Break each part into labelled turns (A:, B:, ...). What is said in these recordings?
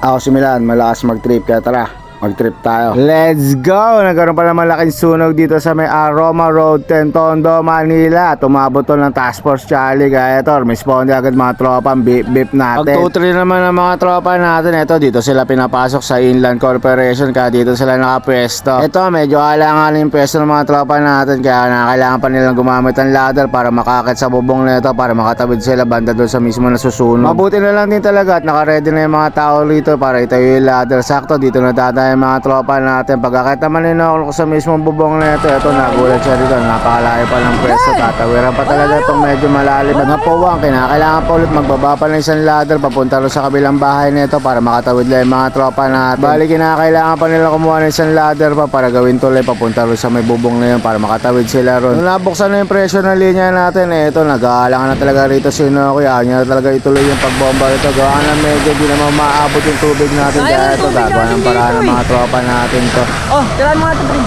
A: Ako si Milan, malakas mag-trip kaya tara, mag-trip tayo. Let's go! Nagkaroon pa ng malaking sunog dito sa may Aroma Road 10 Tondo, Manila. Tumabot to ng Task Force Charlie. Kaya ito, responde agad mga tropa, beep natin. Pag 2-3 naman ng mga tropa natin, ito dito sila pinapasok sa Inland Corporation. Kaya dito sila nakapwesto. Ito, medyo alangan yung pwesto ng mga tropa natin. Kaya kailangan pa nilang gumamit ng ladder para makakit sa bubong nito, para makatawid sila banda doon sa mismo na susunog. Mabuti na lang din talaga at naka-ready na yung mga tao rito para itayo yung ladder. Sakto, dito na tatay yung mga tropa natin. Pagkakita man ninokol ko sa mismong bubong na ito, nagulat siya dito. Napakalayo pa ng pwesto. Tatawiran pa talaga itong medyo malalim. Napuwang, kinakailangan pa ulit magbaba pa ng isang ladder papunta rin sa kabilang bahay nito para makatawid lang yung mga tropa natin. Bali, kinakailangan pa nila kumuha ng isang ladder pa para gawin tuloy papunta rin sa may bubong na yun para makatawid sila ron. Nung nabuksan na yung presyo ng linya natin, ito, nag-aalangan na talaga rito si Noki. Ayaw niya talaga ituloy yung pagbomba rito. Gawa na medyo di naman maabot yung tubig natin. Kaya ito, gagawa ng paraan ng mga tropa natin to.
B: Oh, tirahan mo nga ito, pre.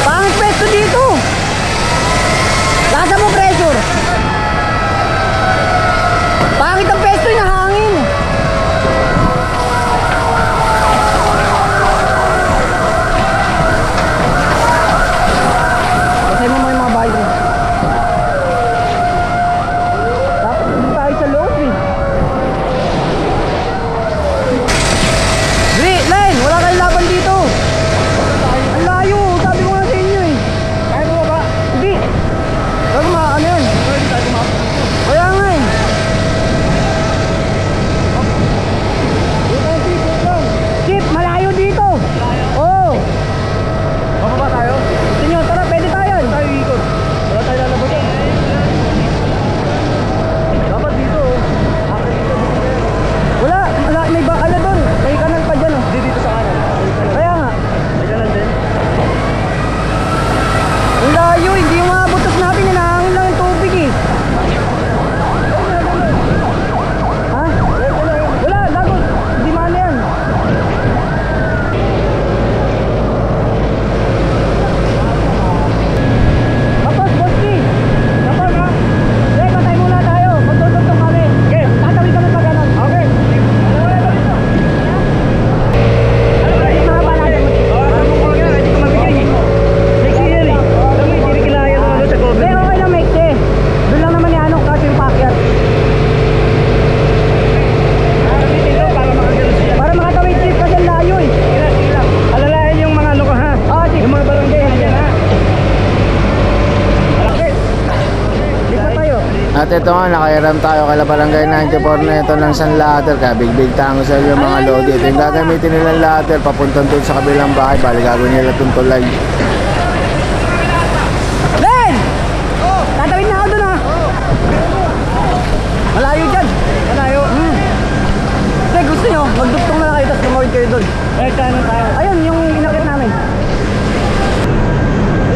B: Pangit pesto dito. Lasa mo pressure. Pangit ang pesto yung hangin. Basahin mo mga mga bahay ko. Dapat hindi tayo sa loob eh. Len, wala kayong laban dito. Ang layo, sabi ko nga sa inyo eh. Kaya mo ba? Hindi. Ano yan? Kaya nga eh. Chip, malayo dito. Oo. Bababa tayo? Gusto nyo, tara, pwede tayo. Tayo ikot. Wala tayo lalabas yan. Dapat dito oh. Wala, may bakal na doon. May kanal pa dyan oh. Hindi dito sa kanan. Kaya nga. May kanal din. Ang layo, hindi yung mga butos natin. Hinahangin lang yung tubig eh. Ha? Wala, dagot. Hindi mana yan. Tapos, Boski. Tapos ha? Sige, patay muna tayo. Magtutugtog kami. Okay. Tatawid kami pa ganun. Okay.
A: At ito nga, nakairam tayo kala Barangay 94 na ito ng isang ladder. Kaya big tango sa yung mga lodi. Ito yung gagamitin nilang ladder papuntang doon sa kabilang bahay. Bali gagawin nila itong tulay.
B: Len! Tatawid na ako doon ha. Malayo dyan. Malayo? Kasi gusto nyo, magdugtong na lang kayo tapos kumawid kayo doon. Eh, kanan tayo. Ayun, yung inakit namin.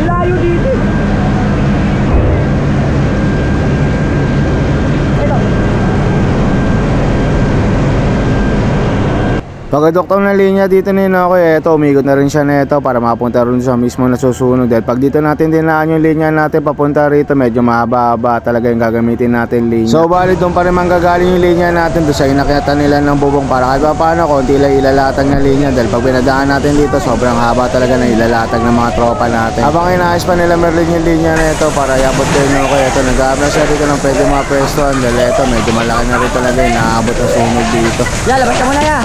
B: Layo dito.
A: Pagkaduktong ng linya dito ni Noki, eto, umikot na rin siya neto para mapunta rin sa mismo na susunog. Dahil pag dito natin dinaan yung linya natin papunta rito, medyo mahaba-haba talaga yung gagamitin natin linya. So bali doon pa rin manggagaling yung linya natin doon sa inakyatan nila ng bubong para kahit pa paano konti lang ilalatag na linya. Dahil pag binadaan natin dito, sobrang haba talaga na ilalatag ng mga tropa natin. Habang inaayos pa nila Merlin yung linya neto para iabot kayo Noki, eto, nag-aabla siya dito ng pwede mga pwestoan. Dahil eto, medyo malaki na rin talaga yung naabot ang sunog dito.
B: Labas ka muna ya.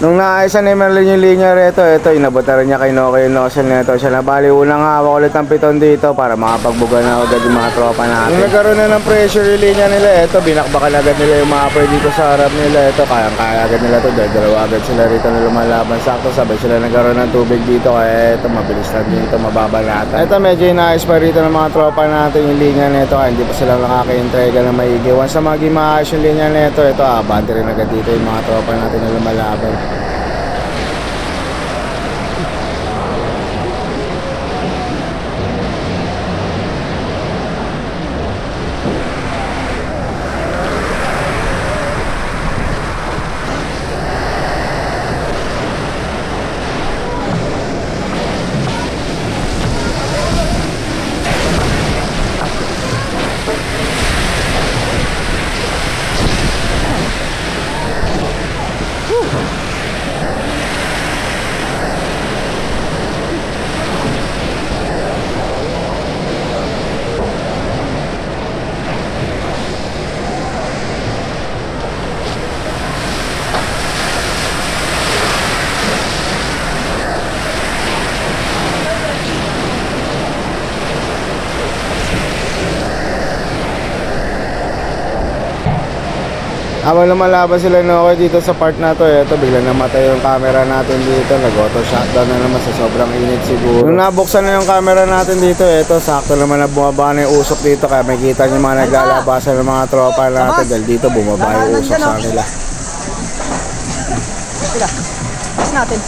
A: Nung naayos ni Merlin yung linya rito, ito, inabot na rin niya kay Noki yung nozzle nito. Siya na bali unang hawak ulit ng piton dito para makapagbuga na agad yung mga tropa natin. Nung nagkaroon na ng pressure yung linya nila, ito, binakbakan agad nila yung mapper dito sa harap nila. Ito, kayang-kaya agad nila ito. Dalawa agad sila rito na lumalaban. Sakto, sabay sila nagkaroon ng tubig dito. Kaya ito, mabilis lang dito, mababa natin. Ito, medyo inaayos pa rito ng mga tropa natin yung linya nito. Kaya hindi pa sila nakaka-entrega na maigi. Once na maging maayos yung linya nito, ito, abante rin agad dito yung mga tropa natin na lumalaban. Habang lumalaban sila Noke dito sa part na to, eto bigla namatay yung camera natin dito. Nag-auto shutdown na naman sa sobrang init siguro. Nung nabuksan na yung camera natin dito, eto sakto naman na bumaba na yung usok dito. Kaya makikita nyo mga naglalabasan ng mga tropa natin. Dahil dito bumaba yung usok sa kanila.
B: Sila. Pas natin.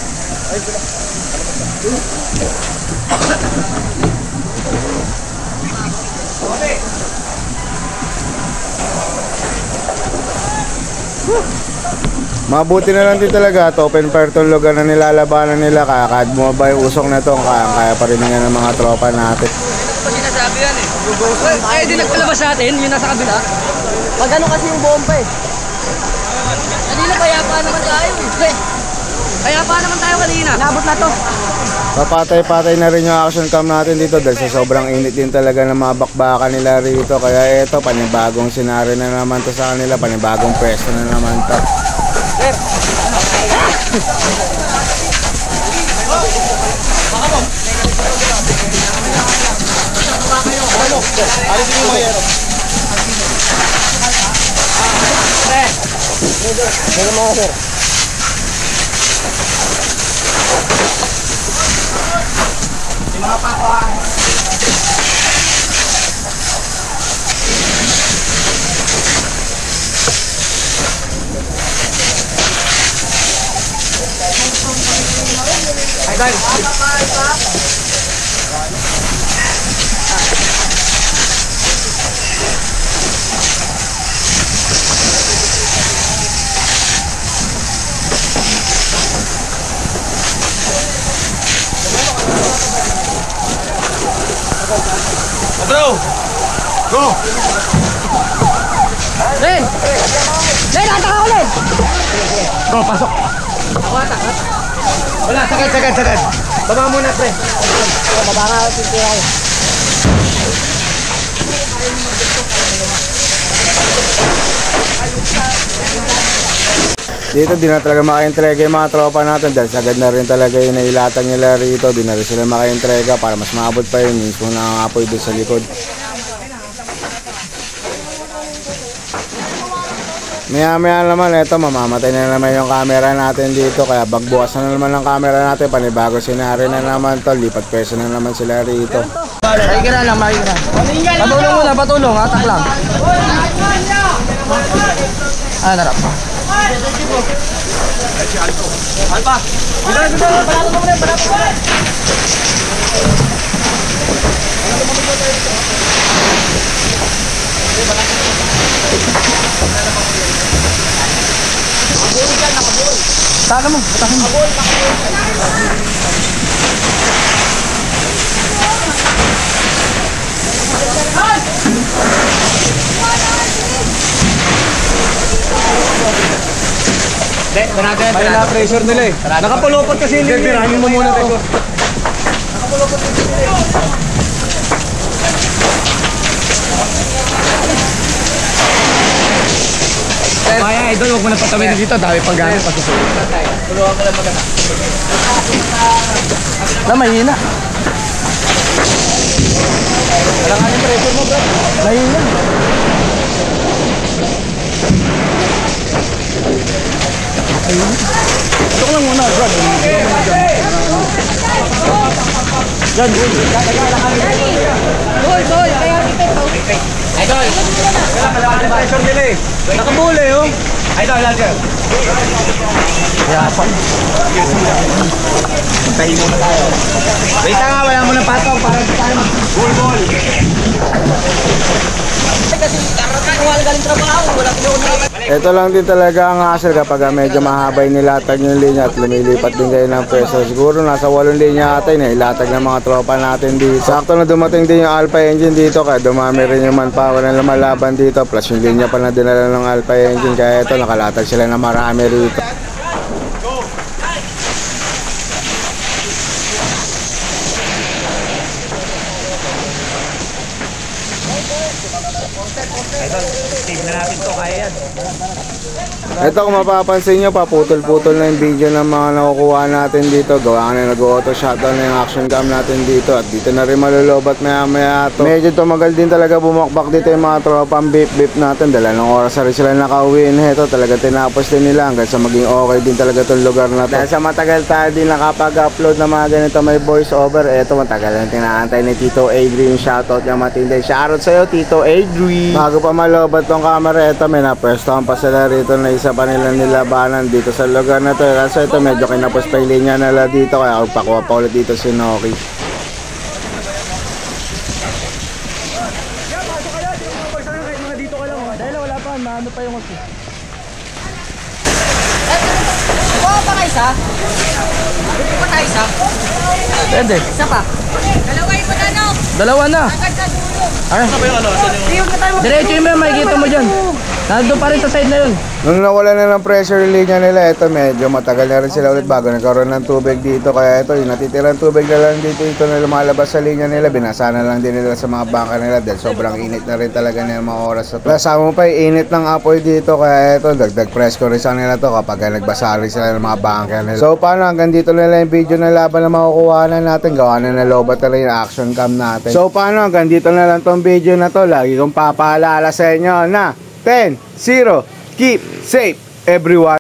A: Mabuti na lang din talaga at open fire tong lugar na nilalabanan nila. Kaya kahit bumaba yung usok na to, kaya pa rin nga ng mga tropa natin.
C: Pag sinasabi yan eh. Ay, di nagpalabas sa atin, yun nasa kabila.
B: Pag ano kasi yung bomba eh.
C: Kanina, kayapa naman tayo eh. Kayapa naman tayo kanina.
B: Nabot na to.
A: Papatay-patay na rin yung action cam natin dito dahil sa sobrang init din talaga ng mga bakbakan nila rito. Kaya eto, panibagong senaryo na naman to sa kanila, panibagong pwesto na naman to.
C: Bro! Go!
B: Len! Len, atak ako Len!
C: Go, pasok!
B: Ako atak ha?
C: Wala, sagad. Baba muna, pre.
B: Baba ka, titira ko.
A: Dito di na talaga maka-entrega yung mga tropa natin dahil sagad na rin talaga yung nailatag nila rito. Di na rin sila maka-entrega para mas maabot pa yun. Mismo nangangapoy doon sa likod. Maya naman eto, mamamatay na naman yung camera natin dito. Kaya bagbukas na naman ng camera natin. Panibago senaryo na naman to. Lipat peso na naman sila rito.
B: Mahigira lang, mahigira. Patulong muna, patulong. Atak lang. Narap.
C: Alpa!
B: Balato mo rin. Taga mo, taga mo.
C: May na-pressure nila eh. Nakapulupot kasi yun. Birahin mo muna tayo. Nakapulupot kasi nila eh. Kaya idol, huwag mo na patawin dito. Dami pang gamit. Tulungan ko lang magana.
B: Na, mahina.
C: Wala nga yung pressure mo, bro.
B: Mahina.
C: Ito ko lang muna, bro. Yan,
B: Boy, kaya kita ito.
C: idol. Wala yung pressure nila eh. Nakabuli, oh. Idol, idol.
B: Yapan.
C: Tayo muna tayo. Wait nga, wala mo ng patong para tayo mag-goal.
B: Kasi kung wala galing trabaho, wala pinunod.
A: Ito lang din talaga ang hassle kapag medyo mahaba yung nilatag yung linya at lumilipat din kayo ng pwesto. Siguro nasa 8 linya ata yung ilatag ng mga tropa natin dito. Sakto na dumating din yung Alpha Engine dito kaya dumami rin yung manpower na lumalaban dito. Plus yung linya pa na dinala ng Alpha Engine kaya ito nakalatag sila na marami rito.
C: Idol, save na natin to, kaya yan.
A: Ito kung mapapansin nyo, paputol-putol na yung video ng mga nakukuha natin dito. Gawa nga na nag-auto shutdown na yung action cam natin dito. At dito na rin malulobat maya to. Medyo tumagal din talaga bumakbak dito yung mga tropang beep natin. Dala ng oras na rin sila nakauwi. Ito talaga tinapos din nila hanggang sa maging okay din talaga itong lugar na to. Dahil sa matagal tayo din nakapag-upload ng mga ganito may voice over. Ito matagal na tinaantay ni Tito Adrian. Shoutout niya matindi. Shoutout sa'yo Tito Adrian. Bago pa malobat tong camera, ito may napwestohan pa sila rito na isa pa nila nilabanan dito sa lugar na to. Kasi ito medyo kinapos pa yung linya nila dito, kaya magpakuha pa ulit dito si Noki.
B: Dito ka lang, dahil wala pa, maano pa yung ako.
D: Oo pa ka isa? Dito pa tayo isa?
B: Pwede.
D: Isa pa? Dalaway mo na, no?
B: Dalawa na.
D: Agad sa dulo.
B: Ay,
D: Iyong ka tayo
B: diretso yun, makikita mo dyan. Nandun pa rin sa side na yun.
A: Nung nawala na ng pressure linya nila, ito medyo matagal na rin sila ulit bago nagkaroon ng tubig dito. Kaya ito, yung natitirang tubig na lang dito, ito na lumalabas sa linya nila. Binasa na lang din nila sa mga bangka nila dahil sobrang init na rin talaga nila mga oras na to. Kasama mo pa yung init ng apoy dito, kaya ito, dagdag pressure rin sa nila to kapag nagbasa rin sila ng mga bangka nila. So paano, hanggang dito na lang yung video na laban na makukuha na natin. Gawa na nalobat na rin yung action cam natin. So paano, hanggang dito na lang tong video na to. Lagi kong papaalala sa inyo na 10-0, keep safe everyone.